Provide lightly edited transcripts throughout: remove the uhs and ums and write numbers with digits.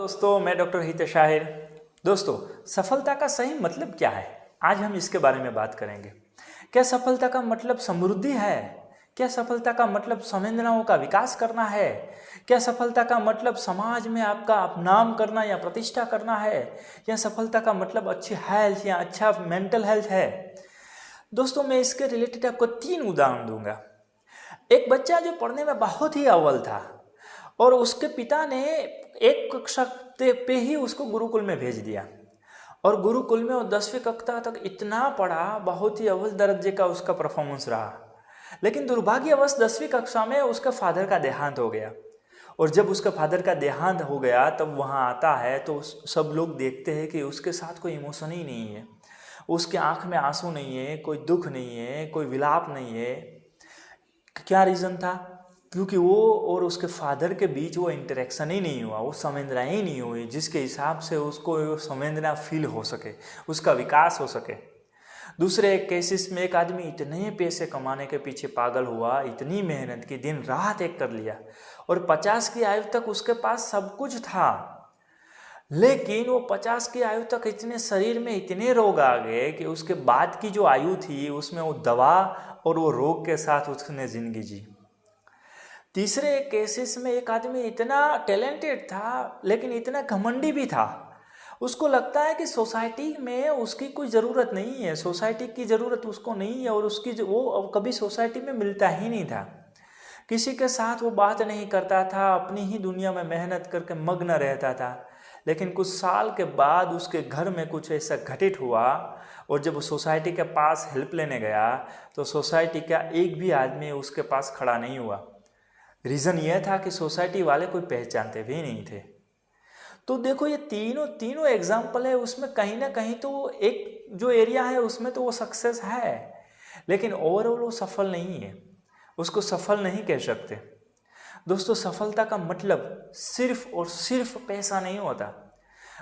दोस्तों, मैं डॉक्टर हितेश शाहिर। दोस्तों, सफलता का सही मतलब क्या है? आज हम इसके बारे में बात करेंगे। क्या सफलता का मतलब समृद्धि है? क्या सफलता का मतलब संवेदनाओं का विकास करना है? क्या सफलता का मतलब समाज में आपका नाम करना या प्रतिष्ठा करना है? या सफलता का मतलब अच्छी हेल्थ या अच्छा मेंटल हेल्थ है? दोस्तों, मैं इसके रिलेटेड आपको 3 उदाहरण दूंगा। एक बच्चा जो पढ़ने में बहुत ही अव्वल था और उसके पिता ने एक कक्षा पे ही उसको गुरुकुल में भेज दिया और गुरुकुल में वो 10वीं कक्षा तक इतना पढ़ा, बहुत ही अव्वल दर्जे का उसका परफॉर्मेंस रहा। लेकिन दुर्भाग्यवश 10वीं कक्षा में उसका फादर का देहांत हो गया। और जब उसका फादर का देहांत हो गया तब वहाँ आता है तो सब लोग देखते हैं कि उसके साथ कोई इमोशन ही नहीं है, उसके आंख में आंसू नहीं है, कोई दुख नहीं है, कोई विलाप नहीं है। क्या रीज़न था? क्योंकि वो और उसके फादर के बीच वो इंटरेक्शन ही नहीं हुआ, वो संवेदना ही नहीं हुई जिसके हिसाब से उसको संवेदना फील हो सके, उसका विकास हो सके। दूसरे एक केसेस में एक आदमी इतने पैसे कमाने के पीछे पागल हुआ, इतनी मेहनत की, दिन रात एक कर लिया और 50 की आयु तक उसके पास सब कुछ था। लेकिन वो 50 की आयु तक इतने शरीर में इतने रोग आ गए कि उसके बाद की जो आयु थी उसमें वो दवा और वो रोग के साथ उसने जिंदगी जी। तीसरे केसेस में एक आदमी इतना टैलेंटेड था लेकिन इतना घमंडी भी था। उसको लगता है कि सोसाइटी में उसकी कोई ज़रूरत नहीं है, सोसाइटी की ज़रूरत उसको नहीं है और वो कभी सोसाइटी में मिलता ही नहीं था। किसी के साथ वो बात नहीं करता था, अपनी ही दुनिया में मेहनत करके मग्न रहता था। लेकिन कुछ साल के बाद उसके घर में कुछ ऐसा घटित हुआ और जब वो सोसाइटी के पास हेल्प लेने गया तो सोसाइटी का एक भी आदमी उसके पास खड़ा नहीं हुआ। रीज़न यह था कि सोसाइटी वाले कोई पहचानते भी नहीं थे। तो देखो, ये तीनों एग्जाम्पल है, उसमें कहीं ना कहीं तो एक जो एरिया है उसमें तो वो सक्सेस है, लेकिन ओवरऑल वो सफल नहीं है, उसको सफल नहीं कह सकते। दोस्तों, सफलता का मतलब सिर्फ और सिर्फ पैसा नहीं होता।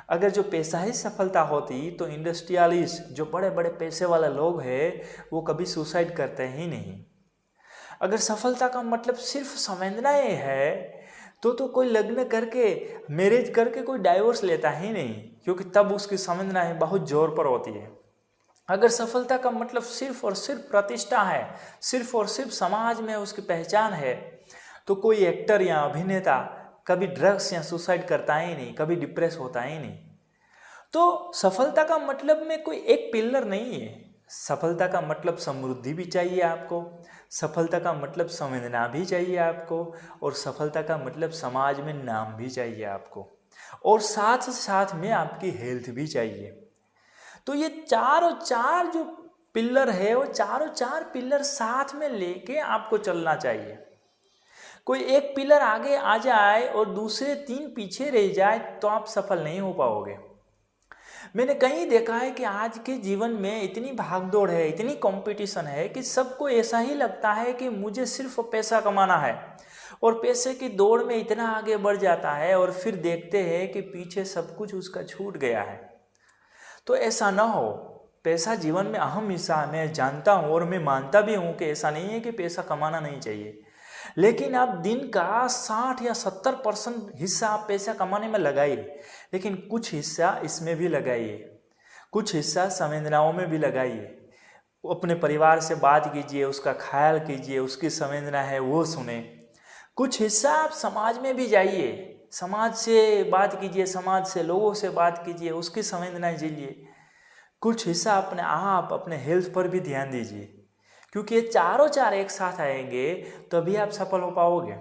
अगर जो पैसा ही सफलता होती तो इंडस्ट्रियलिस्ट, जो बड़े बड़े पैसे वाले लोग हैं, वो कभी सुसाइड करते ही नहीं। अगर सफलता का मतलब सिर्फ संवेदनाएं है तो कोई लग्न करके, मैरिज करके कोई डाइवोर्स लेता ही नहीं, क्योंकि तब उसकी संवेदनाएं बहुत जोर पर होती है। अगर सफलता का मतलब सिर्फ और सिर्फ प्रतिष्ठा है, सिर्फ और सिर्फ समाज में उसकी पहचान है, तो कोई एक्टर या अभिनेता कभी ड्रग्स या सुसाइड करता ही नहीं, कभी डिप्रेस होता ही नहीं। तो सफलता का मतलब में कोई एक पिलर नहीं है। सफलता का मतलब समृद्धि भी चाहिए आपको, सफलता का मतलब संवेदना भी चाहिए आपको, और सफलता का मतलब समाज में नाम भी चाहिए आपको, और साथ साथ में आपकी हेल्थ भी चाहिए। तो ये चारों चार जो पिलर है वो चारों चार पिलर साथ में लेके आपको चलना चाहिए। कोई एक पिलर आगे आ जाए और दूसरे 3 पीछे रह जाए तो आप सफल नहीं हो पाओगे। मैंने कहीं देखा है कि आज के जीवन में इतनी भागदौड़ है, इतनी कंपटीशन है कि सबको ऐसा ही लगता है कि मुझे सिर्फ पैसा कमाना है, और पैसे की दौड़ में इतना आगे बढ़ जाता है और फिर देखते हैं कि पीछे सब कुछ उसका छूट गया है। तो ऐसा ना हो। पैसा जीवन में अहम हिस्सा है, मैं जानता हूँ और मैं मानता भी हूँ कि ऐसा नहीं है कि पैसा कमाना नहीं चाहिए, लेकिन आप दिन का 60 या 70% हिस्सा आप पैसा कमाने में लगाइए, लेकिन कुछ हिस्सा इसमें भी लगाइए, कुछ हिस्सा संवेदनाओं में भी लगाइए। अपने परिवार से बात कीजिए, उसका ख्याल कीजिए, उसकी संवेदना है वो सुने। कुछ हिस्सा आप समाज में भी जाइए, समाज से बात कीजिए, समाज से लोगों से बात कीजिए, उसकी संवेदनाएं झेलिए। कुछ हिस्सा अपने आप, अपने हेल्थ पर भी ध्यान दीजिए, क्योंकि ये चारों चार एक साथ आएंगे तभी आप सफल हो पाओगे।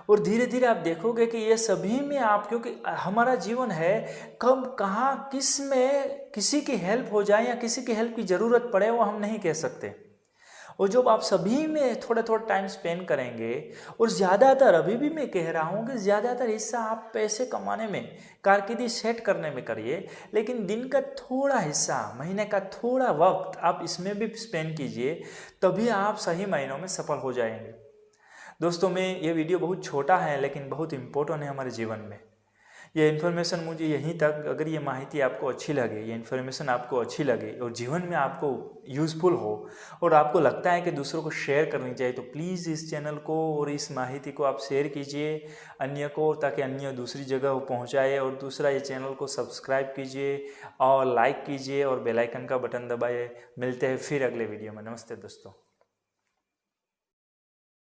और धीरे धीरे आप देखोगे कि ये सभी में आप, क्योंकि हमारा जीवन है, कब कहाँ किस में किसी की हेल्प हो जाए या किसी की हेल्प की ज़रूरत पड़े वो हम नहीं कह सकते। और जब आप सभी में थोड़ा थोड़ा टाइम स्पेंड करेंगे, और ज़्यादातर, अभी भी मैं कह रहा हूँ कि ज़्यादातर हिस्सा आप पैसे कमाने में, कारकिर्दी सेट करने में करिए, लेकिन दिन का थोड़ा हिस्सा, महीने का थोड़ा वक्त आप इसमें भी स्पेंड कीजिए, तभी आप सही मायनों में सफल हो जाएंगे। दोस्तों, ये वीडियो बहुत छोटा है लेकिन बहुत इम्पोर्टेंट है हमारे जीवन में, ये इन्फॉर्मेशन मुझे यहीं तक, अगर ये माहिती आपको अच्छी लगे, ये इन्फॉर्मेशन आपको अच्छी लगे और जीवन में आपको यूज़फुल हो और आपको लगता है कि दूसरों को शेयर करनी चाहिए, तो प्लीज़ इस चैनल को और इस माहिती को आप शेयर कीजिए अन्य को, ताकि अन्य दूसरी जगह वो पहुँचाए। और दूसरा, ये चैनल को सब्सक्राइब कीजिए और लाइक कीजिए और बेल आइकन का बटन दबाइए। मिलते हैं फिर अगले वीडियो में। नमस्ते दोस्तों।